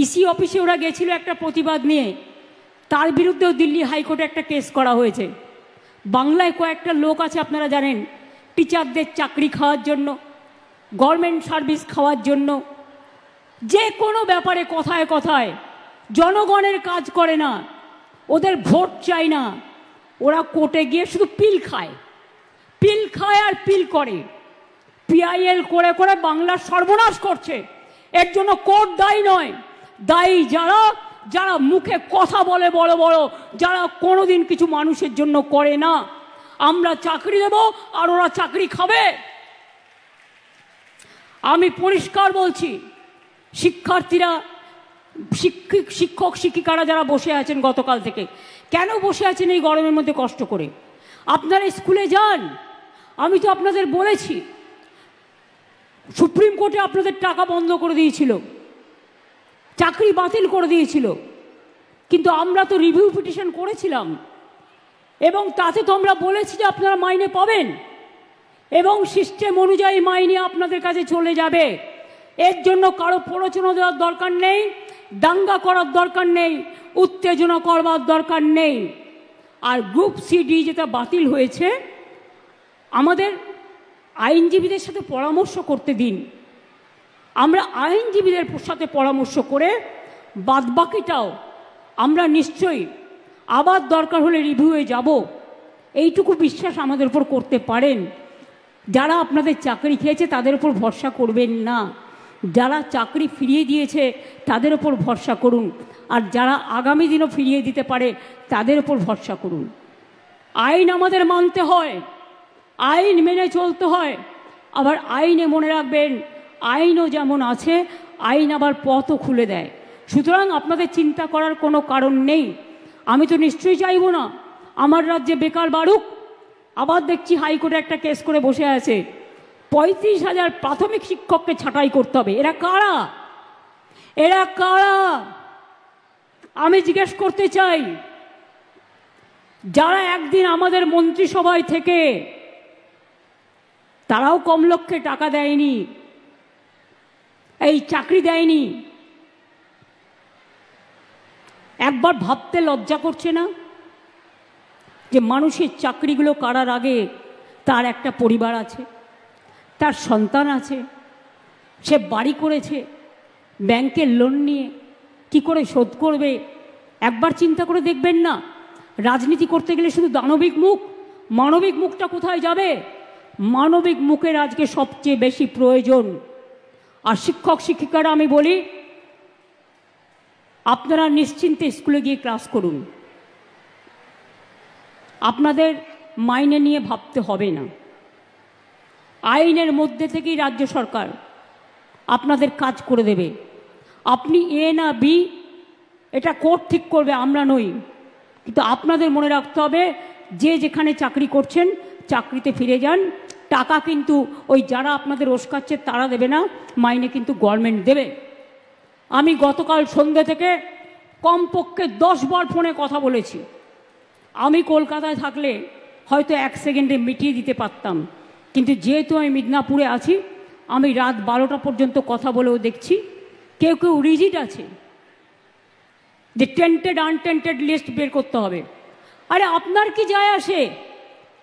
EC অফিসে ওরা গেছিল একটা প্রতিবাদ নিয়ে, তার বিরুদ্ধেও দিল্লি হাইকোর্টে একটা কেস করা হয়েছে। বাংলায় কয়েকটা লোক আছে আপনারা জানেন, টিচারদের চাকরি খাওয়ার জন্য, গভর্নমেন্ট সার্ভিস খাওয়ার জন্য, যে কোনো ব্যাপারে কথায় কথায় জনগণের কাজ করে না, ওদের ভোট চাই না, ওরা কোর্টে গিয়ে শুধু পিল খায় আর পিল করে, পিআইএল করে করে বাংলার সর্বনাশ করছে। এর জন্য কোর্ট দায়ী নয়, দায়ী যারা যারা মুখে কথা বলে বড় বড়, যারা কোনোদিন কিছু মানুষের জন্য করে না। আমরা চাকরি দেব আর ওরা চাকরি খাবে। আমি পরিষ্কার বলছি, শিক্ষার্থীরা, শিক্ষক শিক্ষিকারা যারা বসে আছেন গতকাল থেকে, কেন বসে আছেন এই গরমের মধ্যে কষ্ট করে? আপনারা স্কুলে যান। আমি তো আপনাদের বলেছি, সুপ্রিম কোর্টে আপনাদের টাকা বন্ধ করে দিয়েছিল, চাকরি বাতিল করে দিয়েছিল, কিন্তু আমরা তো রিভিউ পিটিশন করেছিলাম এবং তাতে তো আমরা বলেছি যে আপনারা মাইনে পাবেন এবং সিস্টেম অনুযায়ী মাইনে আপনাদের কাছে চলে যাবে। এর জন্য কারো প্ররোচনা দেওয়ার দরকার নেই, দাঙ্গা করার দরকার নেই, উত্তেজনা করবার দরকার নেই। আর গ্রুপ সিডি যেটা বাতিল হয়েছে, আমাদের আইনজীবীদের সাথে পরামর্শ করতে দিন। আমরা আইনজীবীদের সাথে পরামর্শ করে বাদবাকিটাও আমরা নিশ্চয়ই আবার দরকার হলে রিভিউয়ে যাব, এইটুকু বিশ্বাস আমাদের উপর করতে পারেন। যারা আপনাদের চাকরি খেয়েছে তাদের উপর ভরসা করবেন না, যারা চাকরি ফিরিয়ে দিয়েছে তাদের উপর ভরসা করুন, আর যারা আগামী দিনও ফিরিয়ে দিতে পারে তাদের উপর ভরসা করুন। আইন আমাদের মানতে হয়, আইন মেনে চলতে হয়। আবার আইনে মনে রাখবেন, আইনও যেমন আছে, আইন আবার পথও খুলে দেয়। সুতরাং আপনাদের চিন্তা করার কোনো কারণ নেই। আমি তো নিশ্চয়ই চাইব না আমার রাজ্যে বেকার বাড়ুক। আবার দেখছি হাইকোর্টে একটা কেস করে বসে আছে, 35,000 প্রাথমিক শিক্ষককে ছাঁটাই করতে হবে। এরা কারা? এরা কারা? আমি জিজ্ঞেস করতে চাই, যারা একদিন আমাদের মন্ত্রিসভায় থেকে তারাও কম লক্ষ্যে টাকা দেয়নি, এই চাকরি দেয়নি, একবার ভাবতে লজ্জা করছে না যে মানুষের চাকরিগুলো কারার আগে তার একটা পরিবার আছে, তার সন্তান আছে, সে বাড়ি করেছে, ব্যাংকের লোন নিয়ে কি করে শোধ করবে? একবার চিন্তা করে দেখবেন না? রাজনীতি করতে গেলে শুধু দানবিক মুখ, মানবিক মুখটা কোথায় যাবে? মানবিক মুখের আজকে সবচেয়ে বেশি প্রয়োজন। আর শিক্ষক শিক্ষিকারা আমি বলি, আপনারা নিশ্চিন্তে স্কুলে গিয়ে ক্লাস করুন, আপনাদের মাইনে নিয়ে ভাবতে হবে না। আইনের মধ্যে থেকেই রাজ্য সরকার আপনাদের কাজ করে দেবে। আপনি এ না বি এটা কোর্ট ঠিক করবে, আমরা নই। কিন্তু আপনাদের মনে রাখতে হবে, যে যেখানে চাকরি করছেন চাকরিতে ফিরে যান। টাকা কিন্তু ওই যারা আপনাদের ওস্কাচ্ছে তারা দেবে না, মাইনে কিন্তু গভর্নমেন্ট দেবে। আমি গতকাল সন্ধ্যে থেকে কমপক্ষে 10 বার ফোনে কথা বলেছি। আমি কলকাতায় থাকলে হয়তো 1 সেকেন্ডে মিটিয়ে দিতে পারতাম, কিন্তু যেহেতু আমি মিদনাপুরে আছি, আমি রাত 12টা পর্যন্ত কথা বলেও দেখছি কেউ কেউ রিজিড আছে যে টেন্টেড আনটেন্টেড লিস্ট বের করতে হবে। আরে আপনার কি যায় আসে?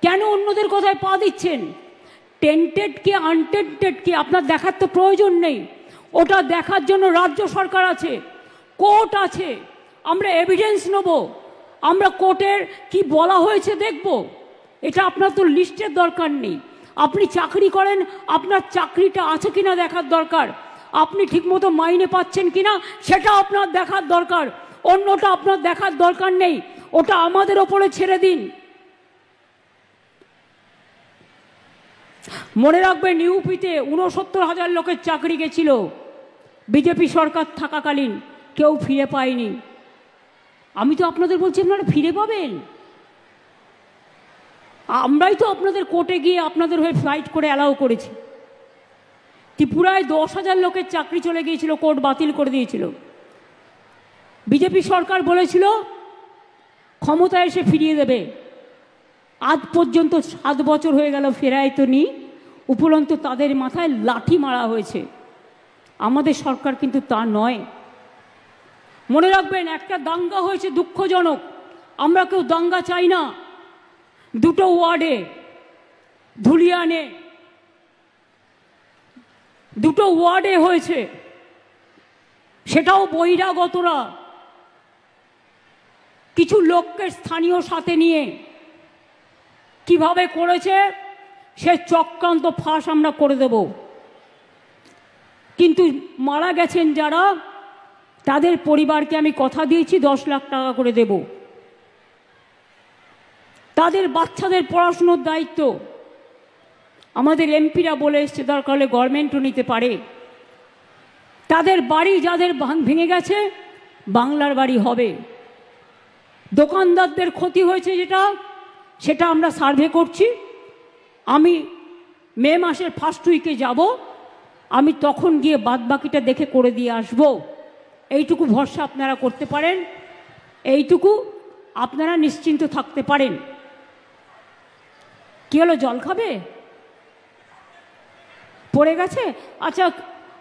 কেন অন্যদের কথায় পা দিচ্ছেন? টেন্টেড কি আনটেন্টেড কি আপনার দেখার তো প্রয়োজন নেই। ওটা দেখার জন্য রাজ্য সরকার আছে, কোর্ট আছে। আমরা এভিডেন্স নেব, আমরা কোর্টের কি বলা হয়েছে দেখব। এটা আপনার তো লিস্টের দরকার নেই। আপনি চাকরি করেন, আপনার চাকরিটা আছে কিনা দেখার দরকার, আপনি ঠিকমতো মাইনে পাচ্ছেন কিনা সেটা আপনার দেখার দরকার। অন্যটা আপনার দেখার দরকার নেই, ওটা আমাদের ওপরে ছেড়ে দিন। মনে রাখবেন, ইউপিতে 69,000 লোকের চাকরি গেছিল বিজেপি সরকার থাকাকালীন, কেউ ফিরে পায়নি। আমি তো আপনাদের বলছি আপনারা ফিরে পাবেন। আমরাই তো আপনাদের কোর্টে গিয়ে আপনাদের হয়ে ফাইট করে অ্যালাউ করেছি। ত্রিপুরায় 10,000 লোকের চাকরি চলে গিয়েছিল, কোর্ট বাতিল করে দিয়েছিল। বিজেপি সরকার বলেছিল ক্ষমতায় এসে ফিরিয়ে দেবে। আজ পর্যন্ত 7 বছর হয়ে গেল, ফেরায় তো নি। উপরন্তু তাদের মাথায় লাঠি মারা হয়েছে। আমাদের সরকার কিন্তু তা নয়। মনে রাখবেন, একটা দাঙ্গা হয়েছে দুঃখজনক, আমরা কেউ দাঙ্গা চাই না। দুটো ওয়ার্ডে ধুলিয়ানে দুটো ওয়ার্ডে হয়েছে, সেটাও বহিরাগতরা কিছু লোককে স্থানীয় সাথে নিয়ে কিভাবে করেছে সে চক্রান্ত ফাঁস আমরা করে দেব। কিন্তু মারা গেছেন যারা, তাদের পরিবারকে আমি কথা দিয়েছি 10 লাখ টাকা করে দেব। তাদের বাচ্চাদের পড়াশুনোর দায়িত্ব আমাদের এমপিরা বলে এসছে, দরকার হলে গভর্নমেন্টও নিতে পারে। তাদের বাড়ি যাদের ভেঙে গেছে, বাংলার বাড়ি হবে। দোকানদারদের ক্ষতি হয়েছে সেটা আমরা সার্ভে করছি। আমি মে মাসের ফার্স্ট উইকে যাব, আমি তখন গিয়ে বাদবাকিটা দেখে করে দিয়ে আসব। এইটুকু ভরসা আপনারা করতে পারেন, এইটুকু আপনারা নিশ্চিন্ত থাকতে পারেন। কি হলো, জল খাবে? পড়ে গেছে? আচ্ছা,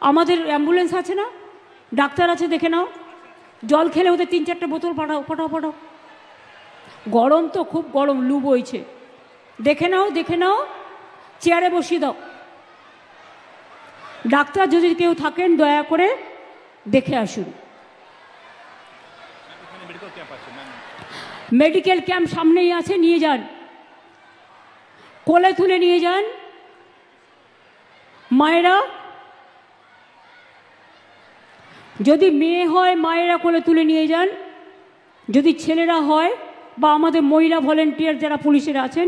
আমাদের অ্যাম্বুলেন্স আছে না, ডাক্তার আছে, দেখে নাও। জল খেলে ওদের 3-4টে বোতল পাঠাও, পাঠাও পাঠাও। গরম তো, খুব গরম, লু বইছে। দেখে নাও, দেখে নাও, চেয়ারে বসিয়ে দাও। ডাক্তার যদি কেউ থাকেন দয়া করে দেখে আসুন। মেডিকেল ক্যাম্প সামনেই আছে, নিয়ে যান, কোলে তুলে নিয়ে যান। মায়েরা, যদি মেয়ে হয় মায়েরা কোলে তুলে নিয়ে যান, যদি ছেলেরা হয় বা আমাদের মহিলা ভলেন্টিয়ার যারা পুলিশের আছেন,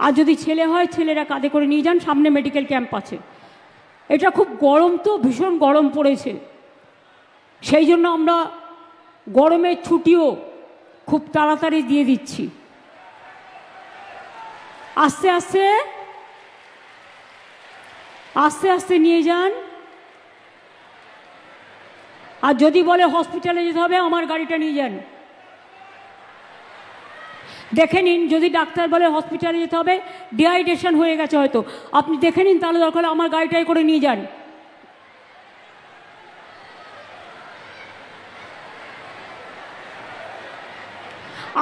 আর যদি ছেলে হয় ছেলেরা কাঁধে করে নিয়ে যান। সামনে মেডিকেল ক্যাম্প আছে। এটা খুব গরম তো, ভীষণ গরম পড়েছে, সেই জন্য আমরা গরমের ছুটিও খুব তাড়াতাড়ি দিয়ে দিচ্ছি। আস্তে আস্তে আস্তে আস্তে নিয়ে যান। আর যদি বলে হসপিটালে যেতে হবে, আমার গাড়িটা নিয়ে যান। দেখে নিন, যদি ডাক্তার বলে হসপিটালে যেতে হবে, ডিহাইড্রেশন হয়ে গেছে হয়তো, আপনি দেখে নিন, তাহলে দরকার হলে আমার গাড়িটাই করে নিয়ে যান।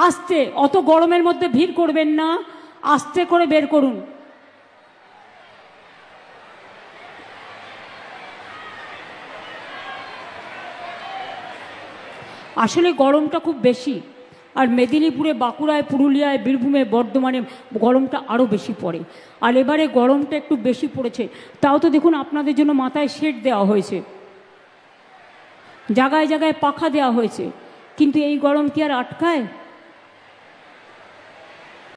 আস্তে, অত গরমের মধ্যে ভিড় করবেন না, আস্তে করে বের করুন। আসলে গরমটা খুব বেশি, আর মেদিনীপুরে, বাঁকুড়ায়, পুরুলিয়ায়, বীরভূমে, বর্ধমানে গরমটা আরও বেশি পড়ে। আর এবারে গরমটা একটু বেশি পড়েছে। তাও তো দেখুন, আপনাদের জন্য মাথায় শেড দেওয়া হয়েছে, জায়গায় জায়গায় পাখা দেওয়া হয়েছে, কিন্তু এই গরম কি আর আটকায়?